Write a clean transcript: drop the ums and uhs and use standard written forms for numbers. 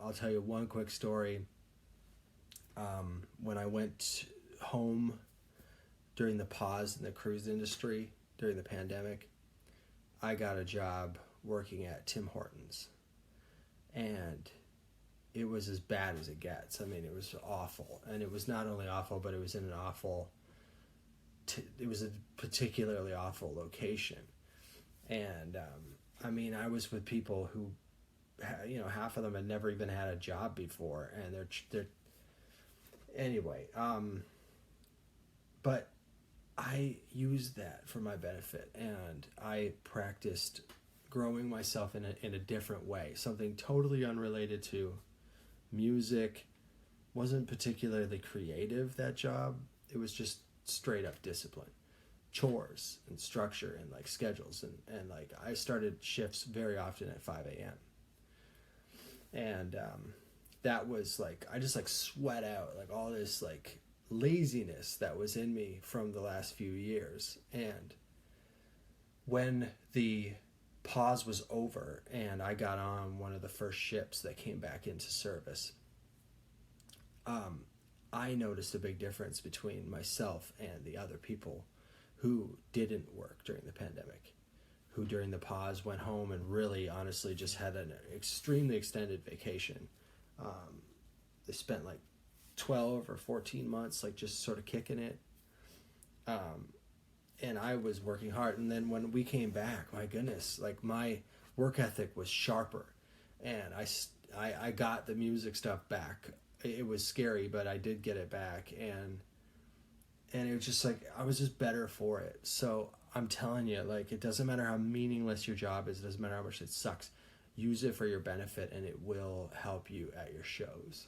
I'll tell you one quick story. When I went home during the pause in the cruise industry during the pandemic, I got a job working at Tim Hortons. And it was as bad as it gets. I mean, it was awful. And it was not only awful, but it was in an awful... it was a particularly awful location. And, I mean, I was with people who, you know, half of them had never even had a job before. And they're anyway, but I used that for my benefit, and I practiced growing myself in a different way, something totally unrelated to music. Wasn't particularly creative, that job. It was just straight up discipline, chores and structure and like schedules, and like I started shifts very often at 5 a.m. and that was like, I just like sweat out like all this like laziness that was in me from the last few years. And when the pause was over and I got on one of the first ships that came back into service, I noticed a big difference between myself and the other people who didn't work during the pandemic, who during the pause went home and really honestly just had an extremely extended vacation. They spent like 12 or 14 months like just sort of kicking it. And I was working hard. And then when we came back, my goodness, like my work ethic was sharper. And I got the music stuff back. It was scary, but I did get it back. And it was just like, I was just better for it. So I'm telling you, like, it doesn't matter how meaningless your job is. It doesn't matter how much it sucks. Use it for your benefit, and it will help you at your shows.